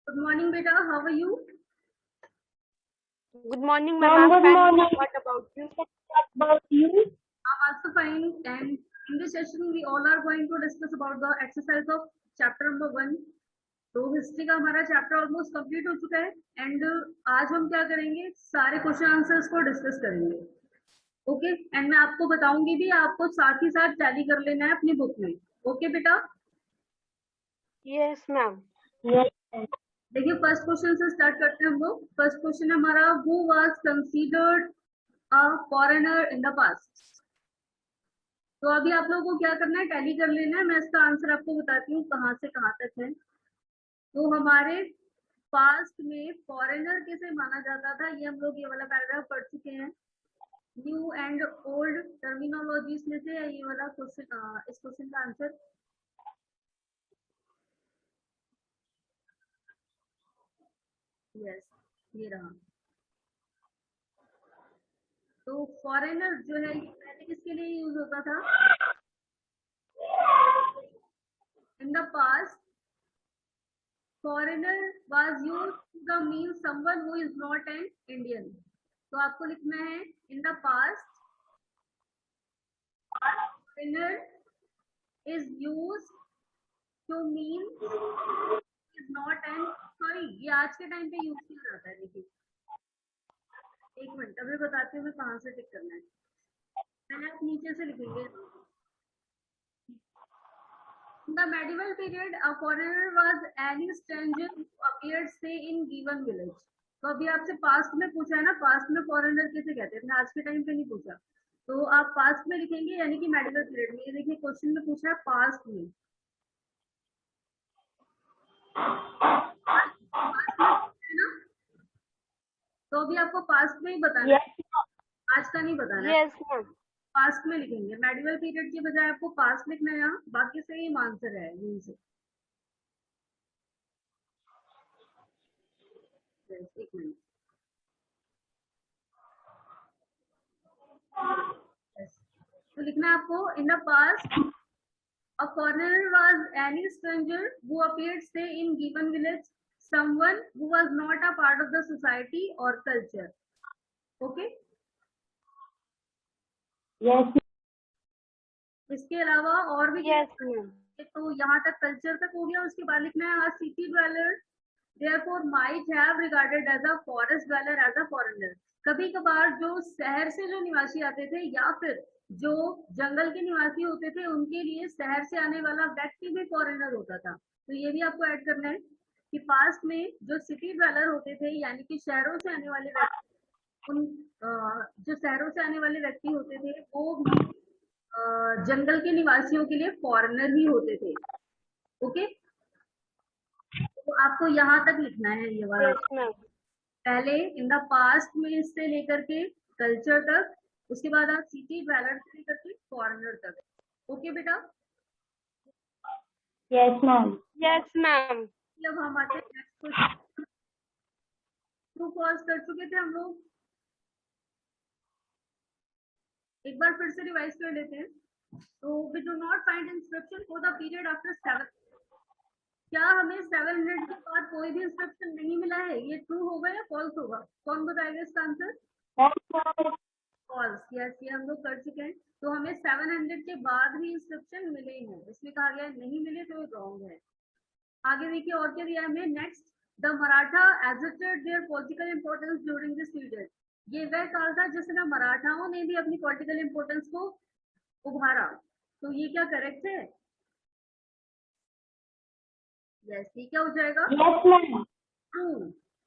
Good morning, beta. How are you? Good morning, ma'am. Ma'am, I'm good fine. morning. What about you? What about you? I'm also fine. And in this session, we all are going to discuss about the exercise of chapter number 1. तो history का हमारा chapter almost complete हो चुका है and आज हम क्या करेंगे, सारे क्वेश्चन आंसर्स को डिस्कस करेंगे। ओके, एंड मैं आपको बताऊंगी भी, आपको साथ ही साथ टैली कर लेना है अपनी बुक में। ओके बेटा, Yes, ma'am. Yes. देखिए फर्स्ट क्वेश्चन से स्टार्ट करते हैं हम लोग। फर्स्ट क्वेश्चन है हमारा, who was considered a foreigner in the past. तो अभी आप लोगों को क्या करना है, टैली कर लेना है। मैं इसका आंसर आपको बताती हूँ कहाँ से कहाँ तक है। तो हमारे पास्ट में फॉरेनर किसे माना जाता था, ये हम लोग ये वाला पैराग्राफ पढ़ चुके हैं। न्यू एंड ओल्ड टर्मिनोलॉजीज में से है ये वाला क्वेश्चन, इस क्वेश्चन का आंसर। यस, ये रहा। तो फॉरेनर जो है ये पहले किसके लिए यूज होता था? In the past foreigner was used to the mean someone who is not an Indian। तो आपको लिखना है in the past foreigner is used to mean is not an, sorry ये आज के टाइम पे यूज किया जाता है। देखिए एक मिनट, अभी बताती हूँ मैं कहाँ से टिक करना है। पहले आप नीचे से लिखेंगे। In the medieval period, a foreigner was any stranger who appeared, say, in given village। तो अभी आपसे पास्ट में पूछा है ना, पास्ट में फॉरेनर किसे कहते हैं, आज के टाइम पे नहीं पूछा। तो आप पास्ट में लिखेंगे, यानी कि मेडिकल पीरियड में। ये देखिए क्वेश्चन में पूछा है पास्ट में, पास्ट में है ना। तो अभी आपको पास्ट में ही बताना Yes. है, आज का नहीं बताना है। Yes, ma'am. पास्ट में लिखेंगे, मेडिकल पीरियड की बजाय आपको पास्ट लिखना है यहाँ। बाकी सेम आंसर है यहीं से। एक मिनट, तो लिखना है आपको, in the past a foreigner was any stranger who appeared, say, in given village, someone who was not a part of the society or culture। okay? Yes. इसके अलावा और भी Yes, ma'am. तो यहाँ तक कल्चर तक हो गया। उसके बाद लिखना है city dweller therefore might have regarded as a forest dweller as a foreigner। कभी कभार जो शहर से जो निवासी आते थे या फिर जो जंगल के निवासी होते थे, उनके लिए शहर से आने वाला व्यक्ति भी फॉरेनर होता था। तो ये भी आपको ऐड करना है कि पास्ट में जो सिटी ड्वेलर होते थे, यानी कि शहरों से आने वाले व्यक्ति, उन जो शहरों से आने वाले व्यक्ति होते थे वो भी जंगल के निवासियों के लिए फॉरेनर ही होते थे। ओके, तो आपको यहाँ तक लिखना है ये वाला। Yes, ma'am. पहले इन द पास्ट में से लेकर के कल्चर तक, उसके बाद आप सिटी ड्वेलर से लेकर के फॉरेनर तक। ओके बेटा, Yes, ma'am. Yes, ma'am. अब हम आते हैं नेक्स्ट क्वेश्चन। ट्रू फॉल्स कर चुके थे हम लोग, एक बार फिर से रिवाइज कर लेते हैं। तो we do not find inscription for the period after 7। क्या हमें 700 के बाद कोई भी इंस्क्रिप्शन नहीं मिला है? ये ट्रू होगा या फॉल्स होगा? कौन बताएगा इसका answer? Yes, ma'am. False. Yes, ये हम लोग कर चुके हैं। तो हमें 700 के बाद भी इंस्क्रिप्शन मिले हैं, इसमें कहा गया है नहीं मिले तो रॉन्ग है। आगे देखिए और क्या दिया है हमें। Next, the Maratha asserted their political importance during this period। ये वह काल था जिसमें मराठाओं ने भी अपनी पॉलिटिकल इंपोर्टेंस को उभारा। तो ये क्या करेक्ट है? यस, ये क्या हो जाएगा? Yes, ma'am. ट्रू।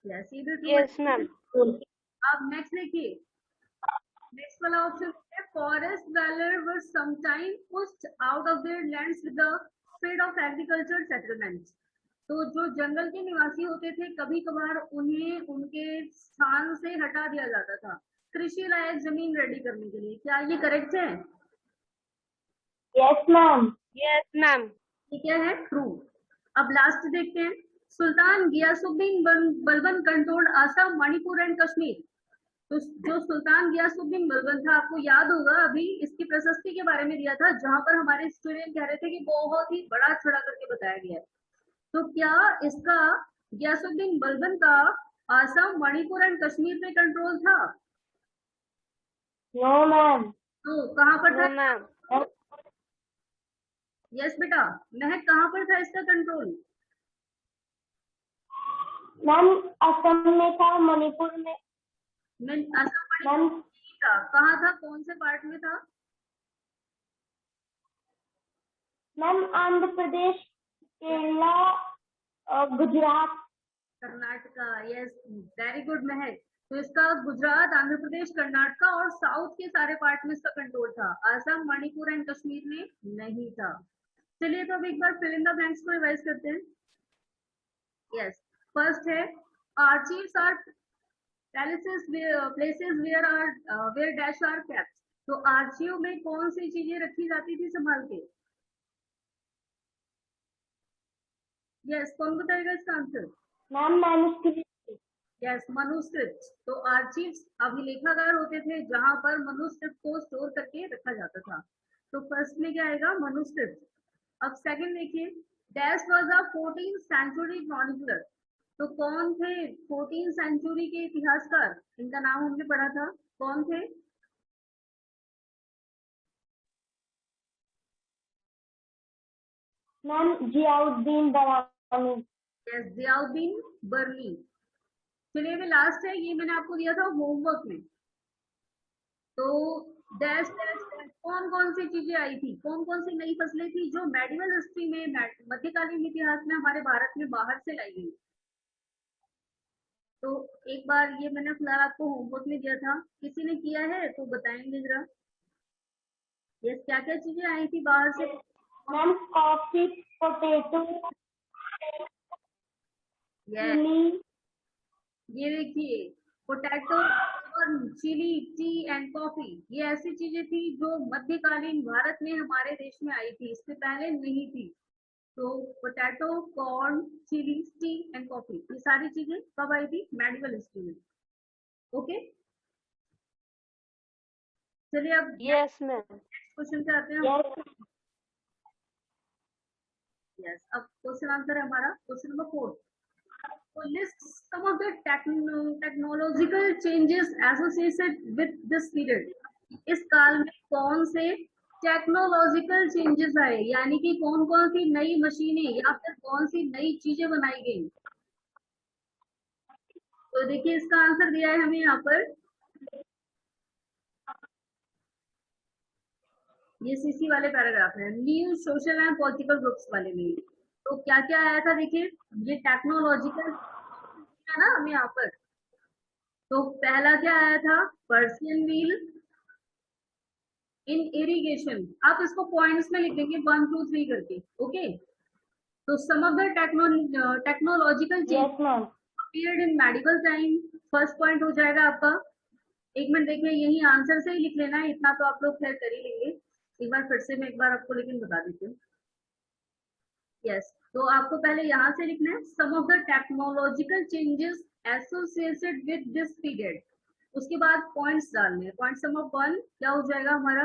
यस, ये भी ट्रू। Yes, ma'am. अब नेक्स्ट देखिए, नेक्स्ट वाला ऑप्शन है, forest dweller were sometime pushed out of their lands with the spread of agriculture settlements। तो जो जंगल के निवासी होते थे, कभी कभार उन्हें उनके स्थान से हटा दिया जाता था कृषि लायक जमीन रेडी करने के लिए। क्या ये करेक्ट है? Yes, ma'am. Yes, ma'am. ये क्या है? ट्रू। अब लास्ट देखते हैं, सुल्तान गियासुद्दीन बलबन कंट्रोल्ड आसाम, मणिपुर एंड कश्मीर। तो जो सुल्तान गियासुद्दीन बलबन था, आपको याद होगा अभी इसकी प्रशस्ति के बारे में दिया था, जहां पर हमारे स्टूडेंट कह रहे थे कि बहुत ही बड़ा छड़ा करके बताया गया है। तो क्या इसका गयासुद्दीन बलबन का असम, मणिपुर एंड कश्मीर पे कंट्रोल था? No ma'am. तो कहाँ पर था? No ma'am. यस बेटा, महक कहाँ पर था इसका कंट्रोल? मैम असम में था, मणिपुर में। असम मणिपुर मैम नहीं था, कहाँ था, कौन से पार्ट में था? मैम आंध्र प्रदेश, केरला और Gujarat. Karnataka, yes, very good महक। तो इसका गुजरात, आंध्र प्रदेश, कर्नाटका और साउथ के सारे पार्ट में इसका कंट्रोल था। असम, मणिपुर एंड कश्मीर में नहीं था। चलिए तो अब एक बार फिल इन द ब्लैंक्स को रिवाइज करते हैं। यस, फर्स्ट है archives are palaces places where dash are kept. तो आर्चीव में कौन सी चीजें रखी जाती थी संभाल के? यस, कौन बताएगा इसका answer? Ma'am manuscript. Yes, manuscript. तो आर्चीव्स अभिलेखागार होते थे जहां पर मनुस्क्रिप्ट को स्टोर करके रखा जाता था। तो फर्स्ट में क्या आएगा? मनुस्क्रिप्ट। अब सेकंड देखिए, dash was a 14th century chronicler. तो कौन थे 14th सेंचुरी के इतिहासकार? इनका नाम हमने पढ़ा था, कौन थे? मैम जियाउद्दीन बरानी। यस, जियाउद्दीन बर्नी। चलिए अभी लास्ट है, ये मैंने आपको दिया था होमवर्क में। तो डैश डैश डैश कौन कौन सी चीजें आई थी, कौन कौन सी नई फसलें थी जो मेडिवल हिस्ट्री में, मध्यकालीन इतिहास में हमारे भारत में बाहर से लाई गई? तो एक बार ये मैंने फिलहाल आपको होमवर्क में दिया था, किसी ने किया है तो बताएंगे जरा। ये क्या क्या चीजें आई थी बाहर से? मैम कॉफी, पोटैटो, ये चिली। ये देखिए, पोटैटो और चिली, टी एंड कॉफी, ये ऐसी चीजें थी जो मध्यकालीन भारत में हमारे देश में आई थी, इससे पहले नहीं थी। तो potato, corn, chilli, tea and coffee, ये सारी चीजें कब आई थी? मेडिवल हिस्ट्री में। ओके, चलिए अब यस मैम। नेक्स्ट क्वेश्चन पे आते हैं हम। यस यस, अब क्वेश्चन आंसर है हमारा क्वेश्चन नंबर 4। तो list some of the technological changes associated with this period. इस काल में कौन से टेक्नोलॉजिकल चेंजेस आए, यानी कि कौन कौन सी नई मशीनें या फिर कौन सी नई चीजें बनाई गई? तो देखिए इसका आंसर दिया है हमें यहाँ पर, ये सीसी वाले पैराग्राफ है, new social and political groups वाले में। तो क्या क्या आया था देखिए, ये टेक्नोलॉजिकल है ना हमें यहाँ पर। तो पहला क्या आया था? Persian wheel in irrigation. आप इसको पॉइंट्स में लिख देंगे 1 2 3 करके, ओके। तो some of the technological change yes ma'am. appeared in medieval time। First point हो जाएगा आपका। एक मिनट देखिए, यही आंसर से ही लिख लेना है, इतना तो आप लोग खैर कर ही लेंगे। एक बार फिर से मैं एक बार आपको लेकिन बता देती हूँ। यस, तो आपको पहले यहाँ से लिखना है some of the technological changes associated with this period. उसके बाद पॉइंट्स डालने हैं। पॉइंट नंबर 1 क्या हो जाएगा हमारा?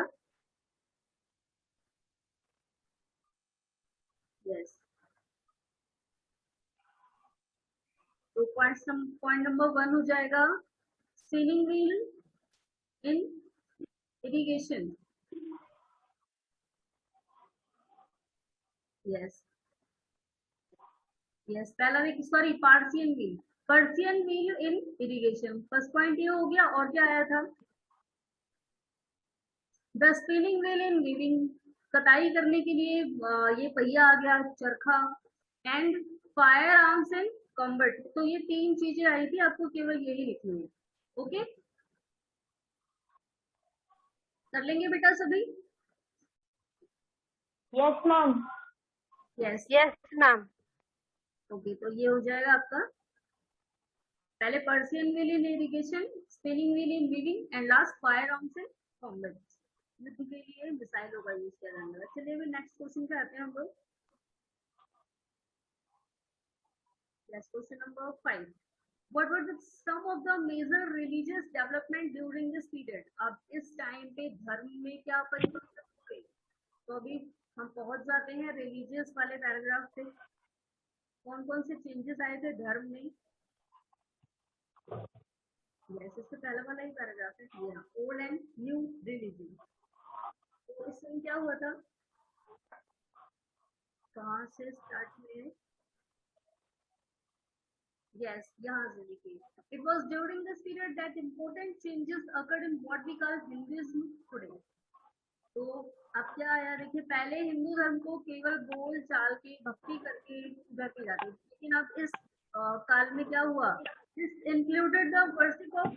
यस, तो पॉइंट नंबर 1 हो जाएगा spinning wheel in irrigation. Yes, yes, पहला देखिए, sorry, Persian wheel in irrigation, first point ये हो गया। और क्या आया था? The spinning wheel in weaving, कटाई करने के लिए ये पहिया आ गया, चरखा। And fire arms and combat. तो ये तीन चीजें आई थी, आपको केवल यही लिखनी है, ओके। कर लेंगे बेटा सभी? Yes ma'am. Yes, yes ma'am. Okay, तो ये हो जाएगा आपका पहले Persian wheel in irrigation, spinning wheel in weaving and last fire arms and combat. युद्ध के लिए मिसाइलों का यूज किया जाने लगा। चलिए अभी नेक्स्ट क्वेश्चन पे आते हैं हम लोग। Next question number 5। What were the some of the major religious development during this period? अब इस टाइम पे धर्म में क्या परिवर्तन हुए? तो अभी हम पहुंच जाते हैं रिलीजियस वाले पैराग्राफ पे। कौन कौन से चेंजेस आए थे धर्म में? यस, इससे पहला वाला ही पैराग्राफ है ये, ओल्ड एंड न्यू रिलीजन। तो इसमें क्या हुआ था, कहाँ से स्टार्ट में? यस, यहाँ से देखिए, it was during this period that important changes occurred in what we call Hinduism today. तो अब क्या आया, देखिए पहले हिंदू धर्म को केवल बोल चाल के भक्ति करके पूजा की जाती थी, लेकिन अब इस काल में क्या हुआ, this included the worship of,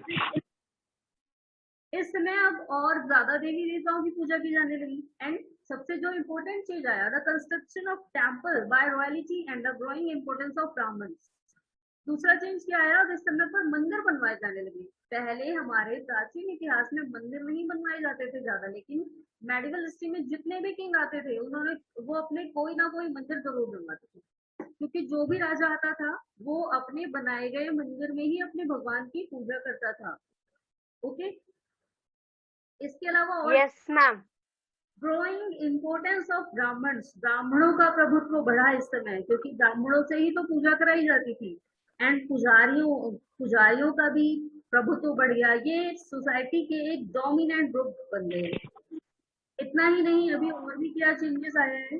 इस समय अब और ज्यादा देवी देवताओं की पूजा की जाने लगी। एंड सबसे जो इम्पोर्टेंट चीज आया, the construction of temple by royalty and the growing importance of Brahmans. दूसरा चेंज क्या आया, अब इस समय पर मंदिर बनवाए जाने लगे। पहले हमारे प्राचीन इतिहास में मंदिर नहीं बनवाए जाते थे ज्यादा, लेकिन मेडिवल हिस्ट्री में जितने भी किंग आते थे उन्होंने वो अपने कोई ना कोई मंदिर जरूर बनवाते थे, क्योंकि जो भी राजा आता था वो अपने बनाए गए मंदिर में ही अपने भगवान की पूजा करता था। ओके, इसके अलावा और Yes, ma'am. Growing importance of Brahmans, ब्राह्मणों का प्रभुत्व बढ़ा इस समय, क्योंकि ब्राह्मणों से ही तो पूजा कराई जाती थी। एंड पुजारियों का भी प्रभुत्व बढ़ गया, ये सोसाइटी के एक डोमिनेंट ग्रुप बन गए। इतना ही नहीं, अभी और भी क्या चेंजेस आए हैं,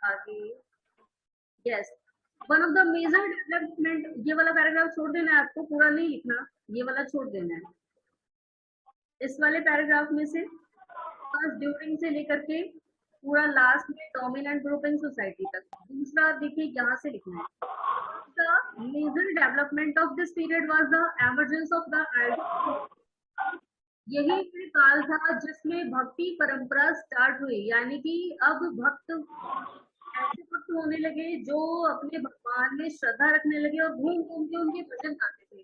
आगे। Yes, one of the major development, ये वाला पैराग्राफ छोड़ देना है आपको, पूरा नहीं लिखना, ये वाला छोड़ देना है। इस वाले पैराग्राफ में से फर्स्ट ड्यूरिंग से लेकर के पूरा लास्ट में डोमिनेंट ग्रुप इन सोसाइटी तक। दूसरा देखिए यहाँ से लिखना है, the major development of this period was the emergence of the idea. यही फिर काल था जिसमें भक्ति परंपरा स्टार्ट हुई, यानी कि अब भक्त ऐसे भक्त होने लगे जो अपने भगवान में श्रद्धा रखने लगे और घूम घूम के उनके भजन गाते थे।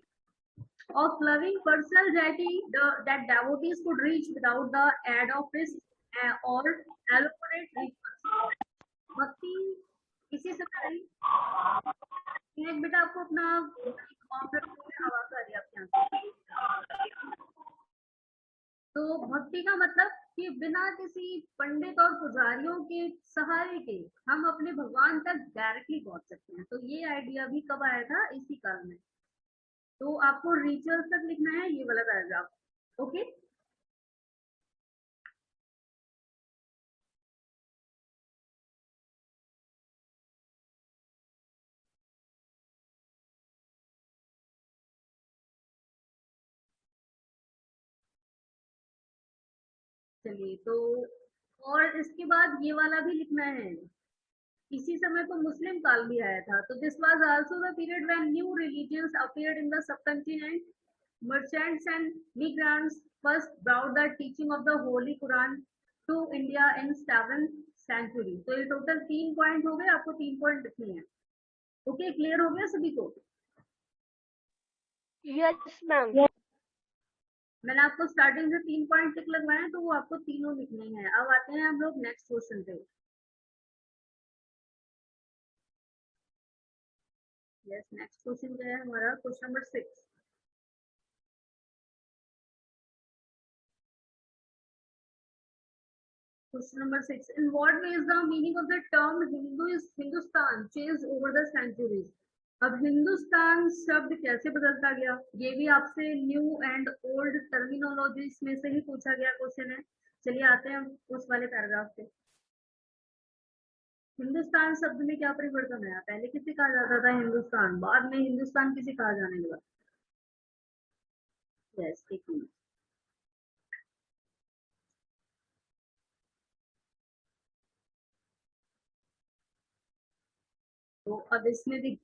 Of loving personal deity that devotees could reach without the aid of priest or elaborate rituals. भक्ति इसी समय रही। एक बेटा आपको अपना आवाज आ रही है आपके यहाँ से। तो भक्ति का मतलब कि बिना किसी पंडित और पुजारियों के सहारे के हम अपने भगवान तक डायरेक्टली पहुंच सकते हैं। तो ये आइडिया भी कब आया था, इसी काल में। तो आपको रिचुअल्स तक लिखना है ये वाला पैराग्राफ। ओके, चलिए तो और इसके बाद ये वाला भी लिखना है। इसी समय तो मुस्लिम काल भी आया था। तो this was also the period when new religions appeared in the subcontinent. Merchants and migrants first brought the teaching of the holy Quran to India in 7th century. तो ये टोटल 3 पॉइंट हो गए, आपको 3 पॉइंट लिखने हैं। Okay, clear हो गया सभी को? Yes, ma'am. मैंने आपको स्टार्टिंग से 3 पॉइंट टिक लगवाए, तो वो आपको तीनों लिखने हैं। अब आते हैं हम लोग नेक्स्ट क्वेश्चन पे। यस, नेक्स्ट क्वेश्चन क्या है हमारा, question number 6। Question number 6. In what way is the meaning of the term Hindustan changed over the centuries? अब हिंदुस्तान शब्द कैसे बदलता गया, ये भी आपसे न्यू एंड ओल्ड टर्मिनोलॉजीज में से ही पूछा गया क्वेश्चन है। चलिए आते हैं उस वाले पैराग्राफ पे। हिंदुस्तान शब्द में क्या परिवर्तन आया, पहले किसे कहा जाता था हिंदुस्तान, बाद में हिंदुस्तान किसे कहा जाने लगा? यस, एक मिनट। तो अब इसमें भी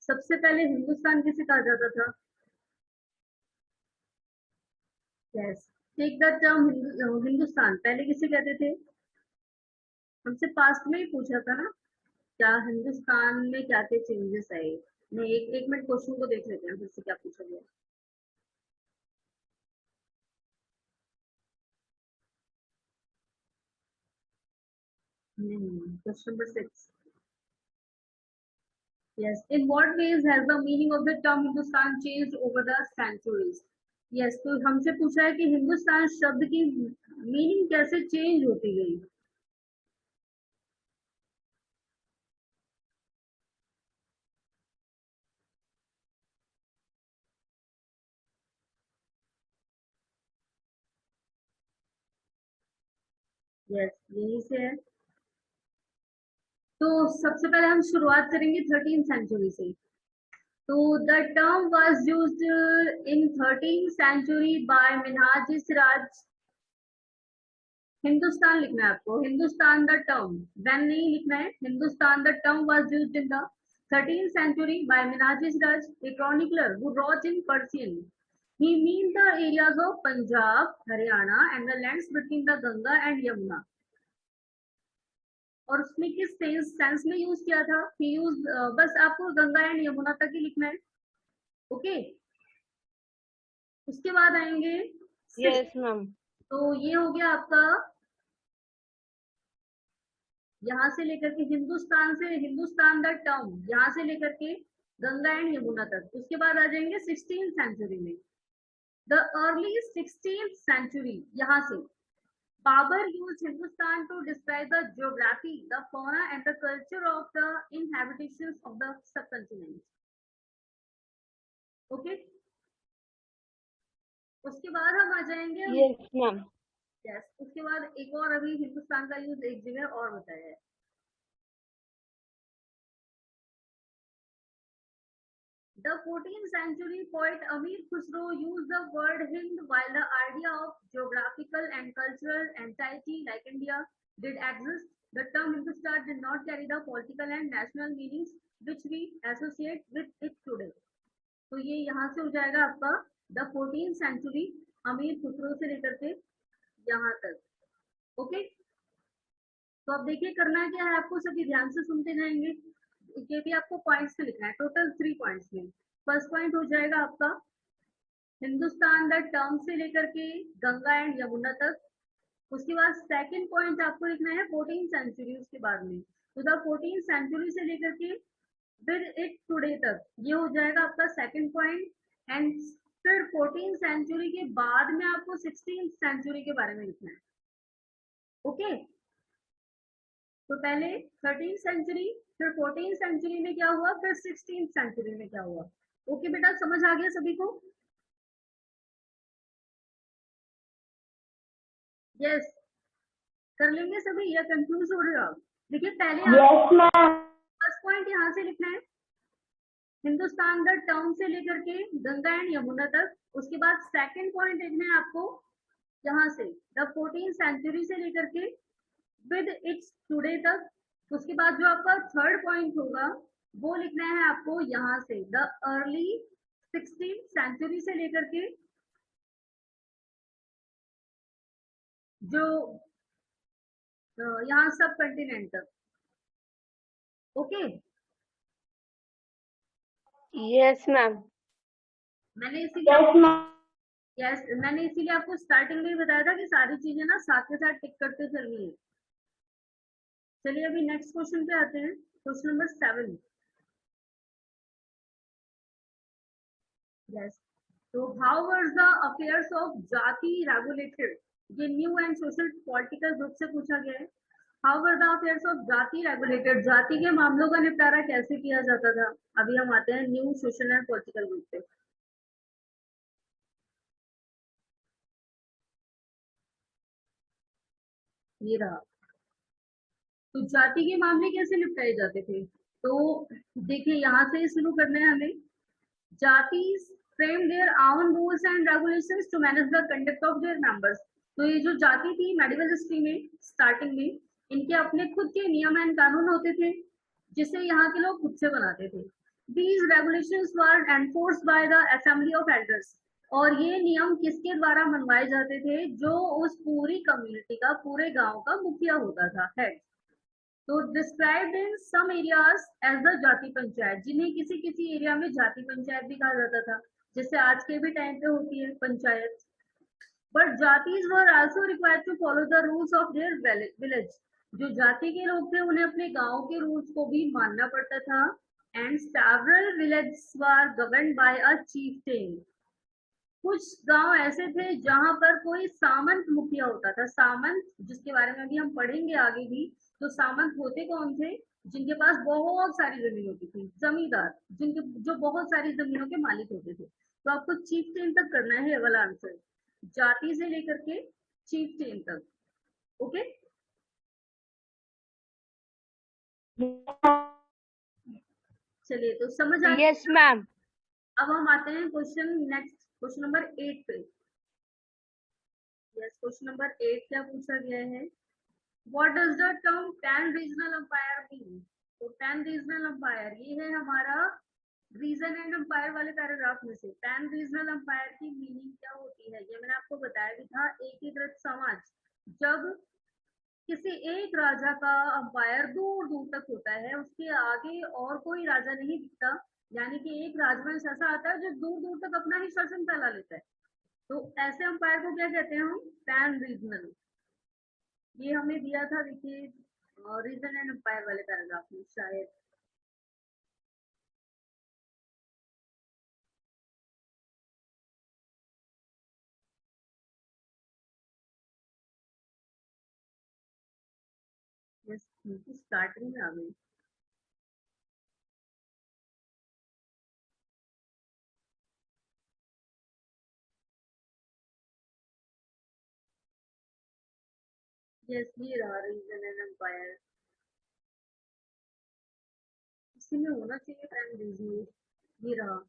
सबसे पहले हिंदुस्तान किसे कहा जाता था? Yes, take the term Hindustan पहले किसे कहते थे? हमसे पास्ट में ही पूछा था ना, क्या हिंदुस्तान में क्या क्या चेंजेस आए। नहीं, एक मिनट क्वेश्चन को देख लेते हैं फिर से क्या पूछा गया। नहीं, question number 6। Yes, in what ways has the meaning of the term Hindustan changed over the centuries? Yes, तो हमसे पूछा है कि हिंदुस्तान शब्द की मीनिंग कैसे चेंज होती गई। यस, यही से है। तो सबसे पहले हम शुरुआत करेंगे 13th सेंचुरी से। तो the term was used in 13th century by Minhaj Siraj. Hindustan लिखना है आपको, हिंदुस्तान द टर्म, देन नहीं लिखना है, Hindustan the term was used in the 13th century by Minhaj Siraj, a chronicler who wrote in Persian. He means the areas of Punjab, Haryana and the lands between the Ganga and Yamuna. और उसमें किस sense में use किया था? he used, बस आपको Ganga and Yamuna तक ही लिखना है। ओके, उसके बाद आएंगे यस मैम। तो ये हो गया आपका यहाँ से लेकर के हिंदुस्तान से, हिंदुस्तान द टर्म यहाँ से लेकर के गंगा एंड यमुना तक। उसके बाद आ जाएंगे 16th सेंचुरी में, द अर्ली 16th सेंचुरी, यहाँ से Babur used Hindustan to describe the geography, the fauna and the culture of the inhabitants of the subcontinent. Okay? उसके बाद हम आ जाएंगे यस मैम। यस, उसके बाद एक और अभी हिंदुस्तान का यूज एक जगह और बताया है। The 14th century poet Amir Khusro used the word Hind while the idea of geographical and cultural entity like India did exist. The term Hindustan did not carry the political and national meanings which we associate with it today. तो ये यहाँ से हो जाएगा आपका the 14th century अमीर खुसरो से लेकर के यहाँ तक। ओके, तो अब देखिए करना क्या है आपको, सभी ध्यान से सुनते जाएंगे। ये भी आपको पॉइंट्स में लिखना है, टोटल 3 पॉइंट्स में। फर्स्ट पॉइंट हो जाएगा आपका हिंदुस्तान द टर्म से लेकर के गंगा एंड यमुना तक। उसके बाद सेकंड पॉइंट आपको लिखना है 14th सेंचुरी, उसके बाद में तो द 14th सेंचुरी से लेकर के विद इट टुडे तक, ये हो जाएगा आपका सेकंड पॉइंट। एंड फिर 14th सेंचुरी के बाद में आपको 16th सेंचुरी के बारे में लिखना है। ओके, तो पहले 13th सेंचुरी, फिर 14th सेंचुरी में क्या हुआ, फिर 16th सेंचुरी में क्या हुआ। ओके बेटा, समझ आ गया सभी को? यस, कर लेंगे सभी या कंफ्यूज हो रहे हो आप? देखिए पहले यस मैम। फर्स्ट पॉइंट यहाँ से लिखना है हिंदुस्तान द टर्म से लेकर के गंगा एंड यमुना तक। उसके बाद सेकंड पॉइंट लिखना है आपको यहाँ से द 14th सेंचुरी से लेकर के विद इट्स टुडे तक। उसके बाद जो आपका थर्ड पॉइंट होगा वो लिखना है आपको यहाँ से द अर्ली 16th सेंचुरी से लेकर के जो यहाँ सब कंटिनेंट तक। Okay, yes ma'am. मैंने इसीलिए यस मैम। यस मैंने इसीलिए आपको स्टार्टिंग में ही बताया था कि सारी चीजें ना साथ के साथ टिक करते चलनी है। चलिए अभी नेक्स्ट क्वेश्चन पे आते हैं, क्वेश्चन नंबर 7। यस, तो how were the affairs of जाति रेगुलेटेड, ये new and social political group से पूछा गया है। How were the affairs of जाति रेगुलेटेड, जाति के मामलों का निपटारा कैसे किया जाता था। अभी हम आते हैं new social and political group पे। ये रहा, तो जाति के मामले कैसे निपटाए जाते थे। तो देखिए यहाँ से शुरू करना है हमें। Jatis frame their own rules and regulations to manage the conduct of their members. तो ये जो जाति थी मेडिवल हिस्ट्री में स्टार्टिंग में इनके अपने खुद के नियम एंड कानून होते थे जिसे यहाँ के लोग खुद से बनाते थे। These regulations were enforced by the Assembly of Elders। और ये नियम किसके द्वारा मनवाए जाते थे, जो उस पूरी कम्युनिटी का, पूरे गांव का मुखिया होता था, हेड। तो described in some areas as the jati panchayat, जिन्हें किसी किसी एरिया में जाति पंचायत भी कहा जाता था, जैसे आज के भी टाइम पे होती है panchayat. But jatis were also required to follow the rules of their village. जो जाति के लोग थे उन्हें अपने गांव के रूल्स को भी मानना पड़ता था। And several villages were governed bye a Chieftain. कुछ गांव ऐसे थे जहां पर कोई सामंत मुखिया होता था। सामंत जिसके बारे में भी हम पढ़ेंगे आगे भी। तो सामंत होते कौन थे? जिनके पास बहुत सारी जमीन होती थी, जमींदार, जिनके जो बहुत सारी जमीनों के मालिक होते थे। तो आपको चीफ तक करना है ये वाला आंसर, जाति से लेकर के चीफ तक। ओके, चलिए तो समझ आ Yes, गया। ma'am. अब हम आते हैं क्वेश्चन नंबर 8 पे। यस, क्वेश्चन नंबर 8 क्या पूछा गया है? What does the term pan regional umpire mean? तो पैन रीजनल अंपायर ये है हमारा रीजन एंड अंपायर वाले पैराग्राफ में से। पैन रीजनल अंपायर की मीनिंग क्या होती है ये मैंने आपको बताया भी था। एकीकृत समाज, जब किसी एक राजा का अंपायर दूर दूर तक होता है, उसके आगे और कोई राजा नहीं दिखता, यानी कि एक राजवंश ऐसा आता है जो दूर दूर तक अपना ही शासन फैला लेता है, तो ऐसे अंपायर को क्या कहते हैं हम? Pan regional. ये हमें दिया था, देखिए, रीजन एंड अंपायर वाले पैराग्राफ में शायद। यस, स्टार्टिंग में आ गई। यस, ये रहा रीजन एंड अंपायर। इसी में होना चाहिए पैन रीजनल। ये रहा।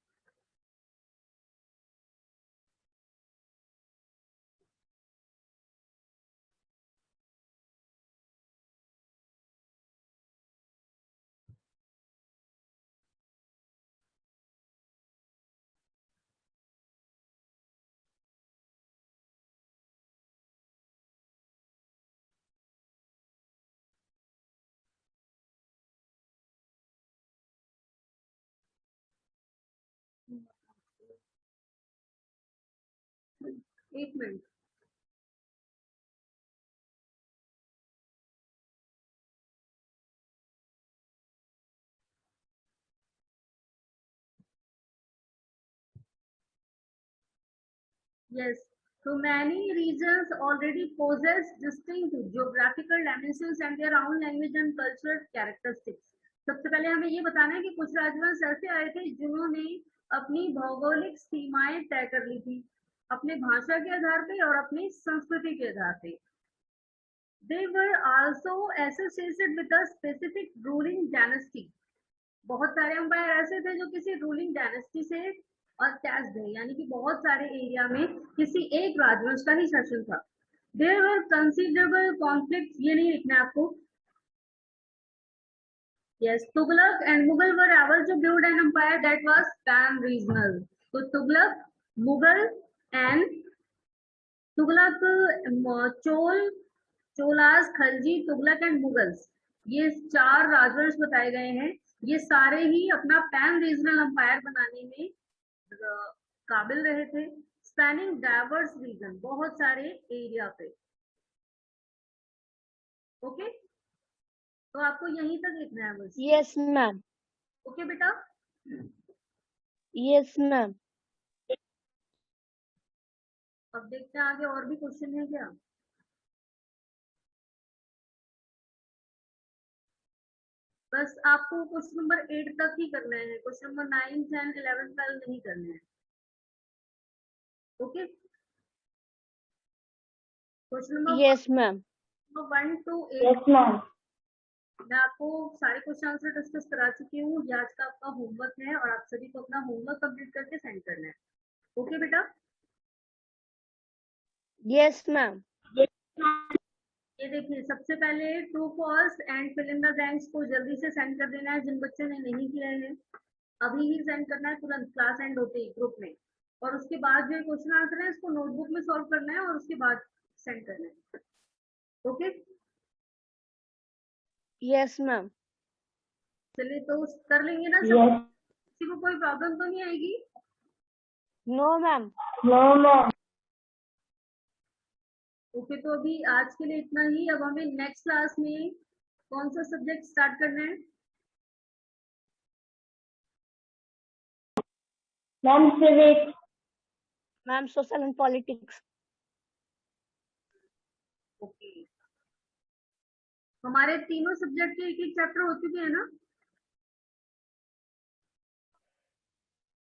एक minute. Yes. So many regions already possess distinct geographical dimensions and their own language and cultural characteristics. सबसे पहले हमें ये बताना है कि कुछ राजवंश ऐसे आए थे जिन्होंने अपनी भौगोलिक सीमाएं तय कर ली थी, अपने भाषा के आधार पे और अपनी संस्कृति के आधार पे। They were also associated with a specific ruling dynasty. बहुत सारे अंपायर ऐसे थे जो किसी रूलिंग डायनेस्टी से अटैच्ड है, यानी कि बहुत सारे एरिया में किसी एक राजवंश का ही शासन था। देयर वर कंसिडरेबल कॉन्फ्लिक्ट, ये नहीं लिखना है आपको। Yes, Tughlaq and Mughal were able to build an empire that was pan regional. तो तुगलक, मुगल एंड तुगलक, चोलास, खलजी, तुगलक एंड मुगल्स, ये 4 राजवंश बताए गए हैं। ये सारे ही अपना पैन रीजनल अंपायर बनाने में काबिल रहे थे, स्पैनिंग डाइवर्स रीजन, बहुत सारे एरिया पे। ओके, तो आपको यहीं तक लिखना है बस। Yes, ma'am. ओके बेटा, Yes, ma'am. अब देखते हैं आगे और भी क्वेश्चन है क्या। बस आपको क्वेश्चन नंबर 8 तक ही करना है, क्वेश्चन नंबर 9, 10, 11 कल नहीं करना है। Okay, question number Yes, ma'am. 1 to 8 Yes, ma'am. मैं आपको सारे क्वेश्चन आंसर डिस्कस करा चुकी हूँ। ये आज का आपका होमवर्क है और आप सभी को अपना होमवर्क कंप्लीट करके सेंड करना है। ओके बेटा, Yes, ma'am. ये देखिए, सबसे पहले true false and fill in the blanks को जल्दी से सेंड कर देना है। जिन बच्चों ने नहीं किया है अभी ही सेंड करना है, तुरंत क्लास एंड होते ही ग्रुप में। और उसके बाद जो क्वेश्चन आंसर है इसको नोटबुक में सॉल्व करना है और उसके बाद सेंड करना है। Okay, Yes, ma'am. चलिए तो कर लेंगे ना सब? Yes. किसी को कोई प्रॉब्लम तो नहीं आएगी? No, ma'am. No, ma'am. Okay, तो अभी आज के लिए इतना ही। अब हमें नेक्स्ट क्लास में कौन सा सब्जेक्ट स्टार्ट करना है? Ma'am, civics. Ma'am social and politics. Okay, हमारे तीनों सब्जेक्ट के एक एक चैप्टर हो चुके हैं ना?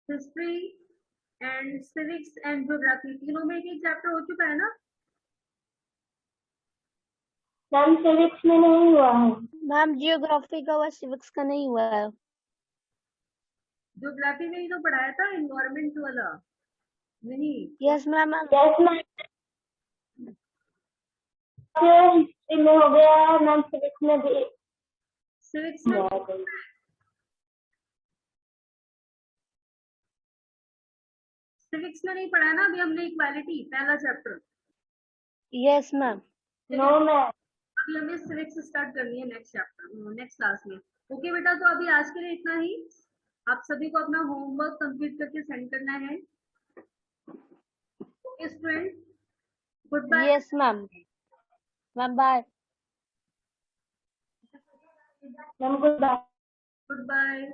History and civics and geography तीनों में एक एक चैप्टर हो चुका है ना? मैम सिविक्स में नहीं हुआ है। मैम जियोग्राफी का हुआ, सिविक्स का नहीं हुआ है। ज्योग्राफी में ही तो पढ़ाया था एनवायरमेंट वाला, नहीं? Yes ma'am. Yes ma'am, history में हो गया है मैम, सिविक्स में भी। सिविक्स में सिविक्स में नहीं पढ़ा ना अभी हमने इक्वालिटी पहला chapter. Yes ma'am. No ma'am. अभी हमें सिविक्स स्टार्ट करनी है नेक्स्ट चैप्टर नेक्स्ट क्लास में। ओके बेटा, तो अभी आज के लिए इतना ही। आप सभी को अपना होमवर्क कंप्लीट करके सेंड करना है। Okay student, good bye. Yes ma'am. Ma'am bye. Ma'am good bye. Good bye.